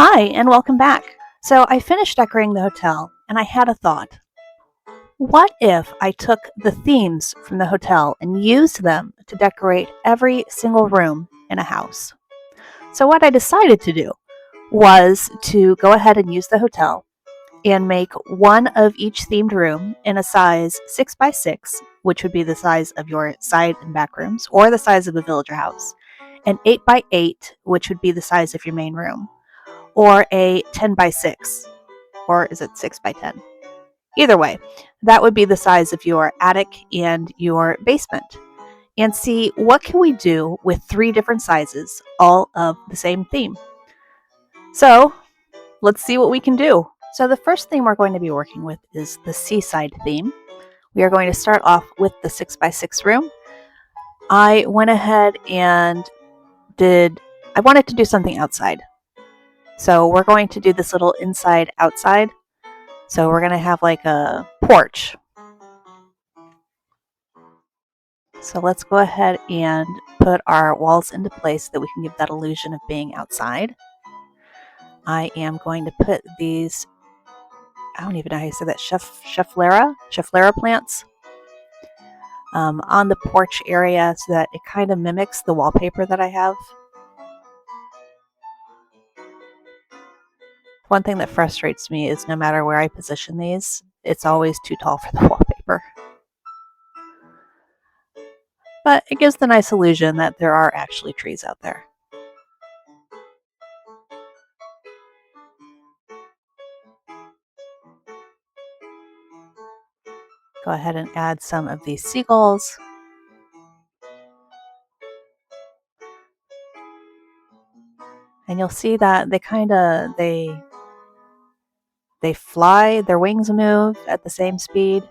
Hi, and welcome back. So, I finished decorating the hotel, and I had a thought. What if I took the themes from the hotel and used them to decorate every single room in a house? So, what I decided to do was to go ahead and use the hotel and make one of each themed room in a size 6 by 6, which would be the size of your side and back rooms, or the size of a villager house, and 8 by 8, which would be the size of your main room, or a 10 by 6, or is it 6 by 10? Either way, that would be the size of your attic and your basement. And see, what can we do with three different sizes, all of the same theme? So, let's see what we can do. So, the first theme we're going to be working with is the Seaside theme. We are going to start off with the 6 by 6 room. I went ahead and I wanted to do something outside. So, we're going to do this little inside outside. So we're going to have like a porch. So let's go ahead and put our walls into place so that we can give that illusion of being outside. I am going to put these, I don't even know how you say that, Schefflera plants on the porch area so that it kind of mimics the wallpaper that I have. One thing that frustrates me is no matter where I position these, it's always too tall for the wallpaper. But it gives the nice illusion that there are actually trees out there. Go ahead and add some of these seagulls. And you'll see that they fly, their wings move at the same speed.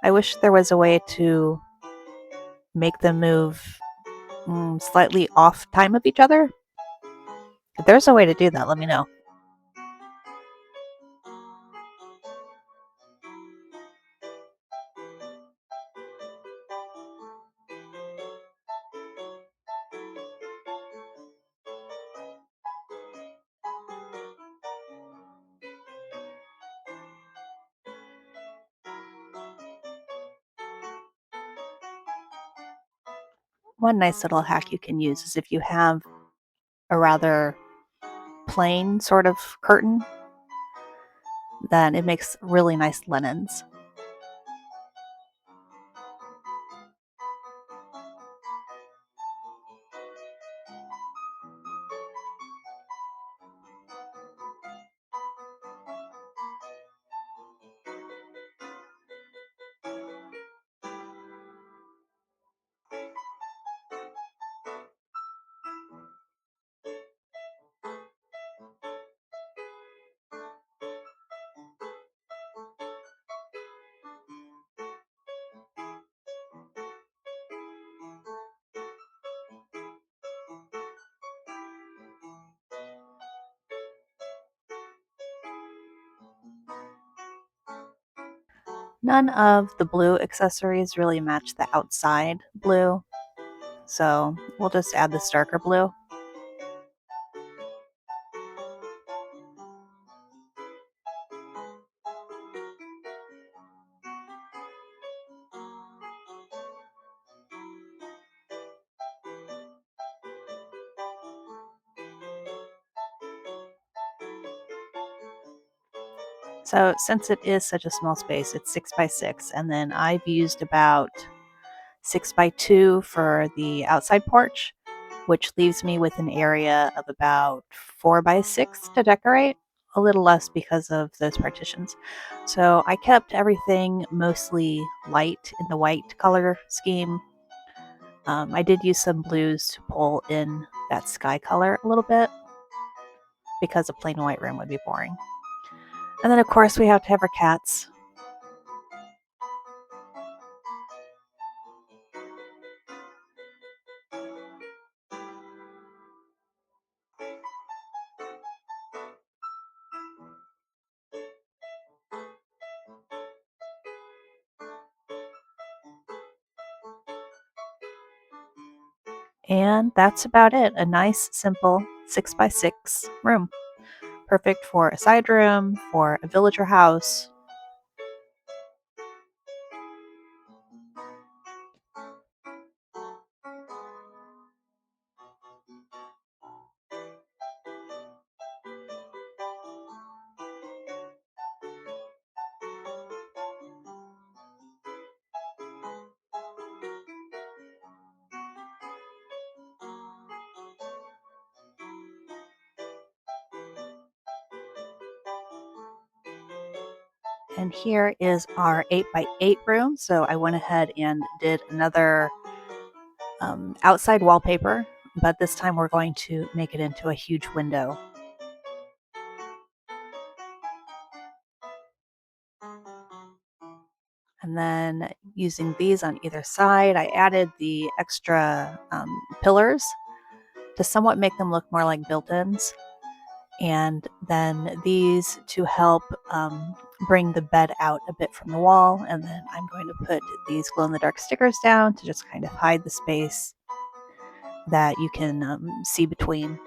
I wish there was a way to make them move slightly off time of each other. If there's a way to do that, let me know. One nice little hack you can use is if you have a rather plain sort of curtain, then it makes really nice linens. None of the blue accessories really match the outside blue, so we'll just add this darker blue. So since it is such a small space, it's 6 by 6, and then I've used about 6 by 2 for the outside porch, which leaves me with an area of about 4 by 6 to decorate, a little less because of those partitions. So I kept everything mostly light in the white color scheme. I did use some blues to pull in that sky color a little bit because a plain white room would be boring. And then, of course, we have to have our cats. And that's about it. A nice, simple 6 by 6 room. perfect for a side room, for a villager house. And here is our 8x8 room. So I went ahead and did another outside wallpaper, but this time we're going to make it into a huge window. And then using these on either side, I added the extra pillars to somewhat make them look more like built-ins. And then these to help bring the bed out a bit from the wall. And then I'm going to put these glow-in-the-dark stickers down to just kind of hide the space that you can see between.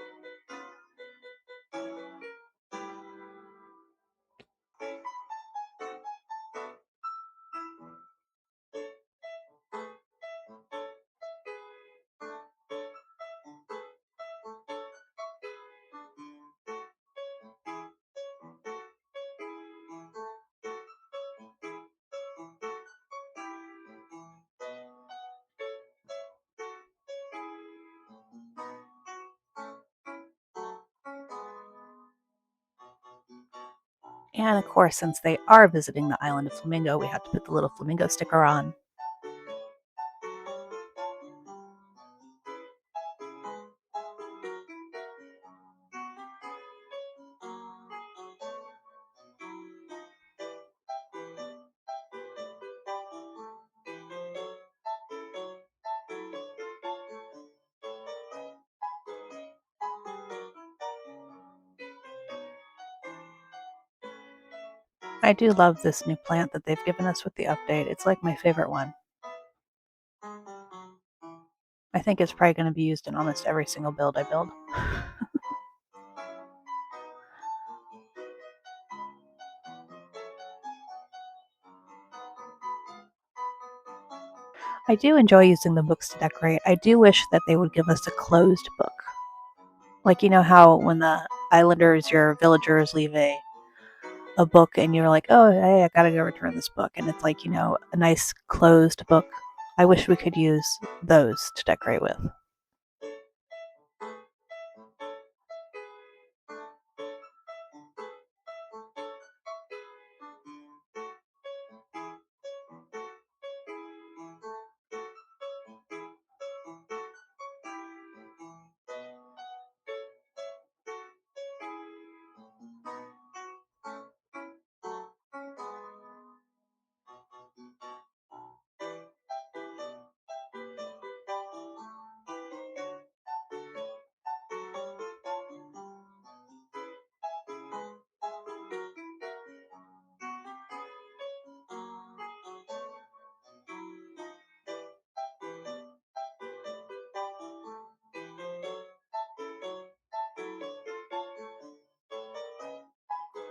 And of course, since they are visiting the island of Flamingo, we have to put the little flamingo sticker on. I do love this new plant that they've given us with the update. It's like my favorite one. I think it's probably going to be used in almost every single build I build. I do enjoy using the books to decorate. I do wish that they would give us a closed book. Like, you know how when the islanders, your villagers, leave a book and you're like, oh, hey, I gotta go return this book. And it's like, a nice closed book. I wish we could use those to decorate with.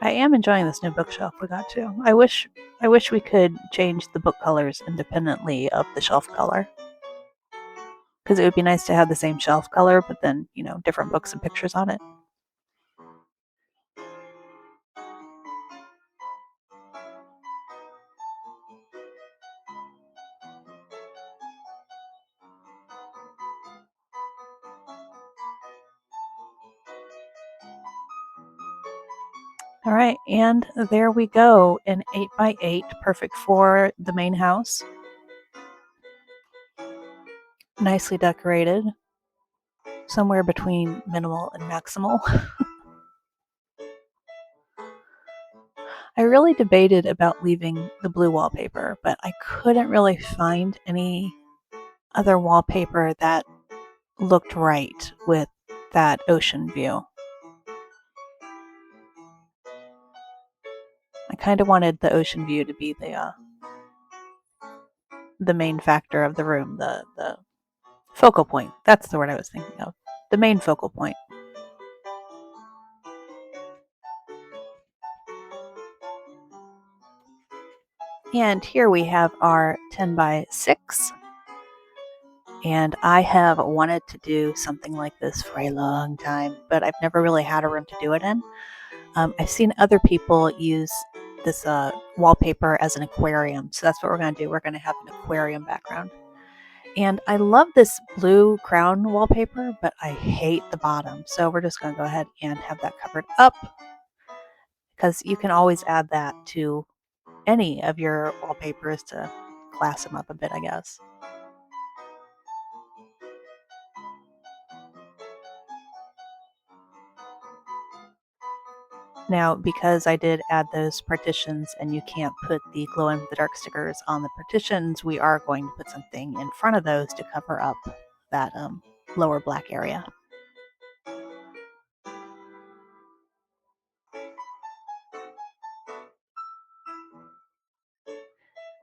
I am enjoying this new bookshelf we got too. I wish we could change the book colors independently of the shelf color. Because it would be nice to have the same shelf color, but then, different books and pictures on it. All right, and there we go, an 8x8, perfect for the main house. Nicely decorated, somewhere between minimal and maximal. I really debated about leaving the blue wallpaper, but I couldn't really find any other wallpaper that looked right with that ocean view. I kind of wanted the ocean view to be the main factor of the room, the focal point. That's the word I was thinking of. The main focal point. And here we have our 10 by 6. And I have wanted to do something like this for a long time, but I've never really had a room to do it in. I've seen other people use this wallpaper as an aquarium, so that's what we're going to do. We're going to have an aquarium background. And I love this blue crown wallpaper, but I hate the bottom, so we're just going to go ahead and have that covered up, because you can always add that to any of your wallpapers to class them up a bit, I guess. Now, because I did add those partitions and you can't put the glow in the dark stickers on the partitions, we are going to put something in front of those to cover up that lower black area.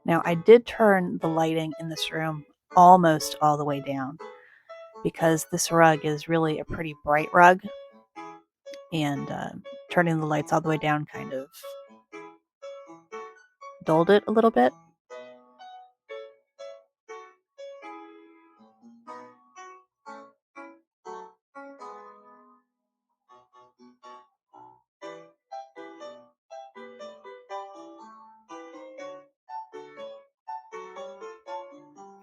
Now, I did turn the lighting in this room almost all the way down because this rug is really a pretty bright rug, and turning the lights all the way down kind of dulled it a little bit.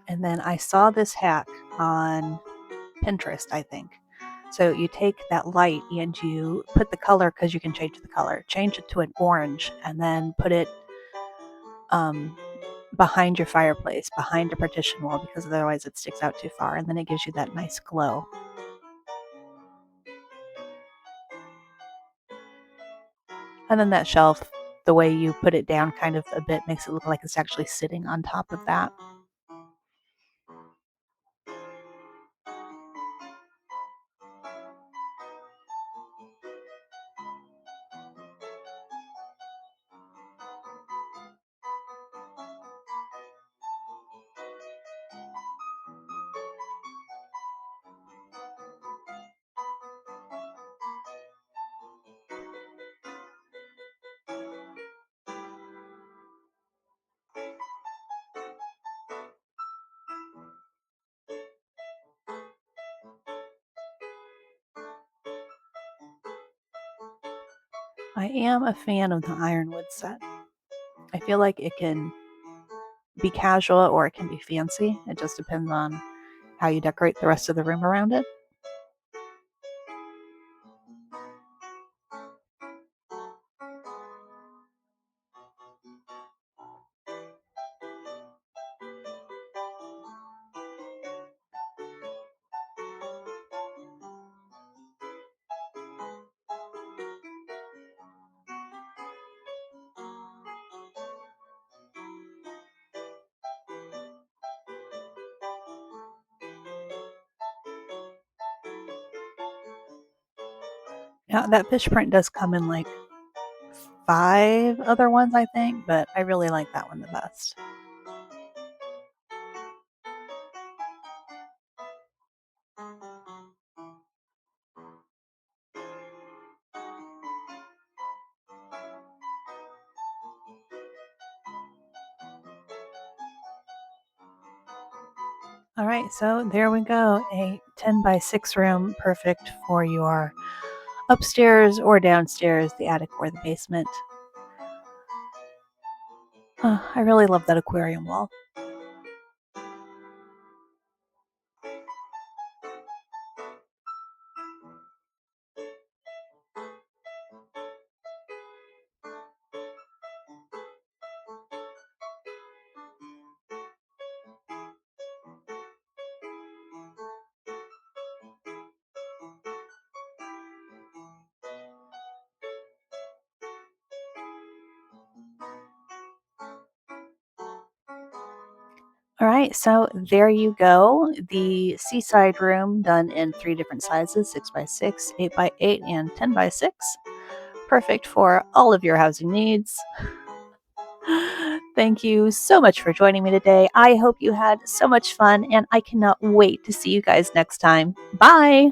And then I saw this hack on Pinterest, I think. So you take that light and you put the color, because you can change the color, change it to an orange, and then put it behind your fireplace, behind a partition wall, because otherwise it sticks out too far, and then it gives you that nice glow. And then that shelf, the way you put it down kind of a bit, makes it look like it's actually sitting on top of that. I am a fan of the ironwood set. I feel like it can be casual or it can be fancy. It just depends on how you decorate the rest of the room around it. Now, that fish print does come in like 5 other ones, I think, but I really like that one the best. All right, so there we go. A 10 by 6 room, perfect for your upstairs or downstairs, the attic or the basement. I really love that aquarium wall. All right, so there you go. The Seaside room done in 3 different sizes, 6 by 6, 8 by 8, and 10 by 6. Perfect for all of your housing needs. Thank you so much for joining me today. I hope you had so much fun, and I cannot wait to see you guys next time. Bye!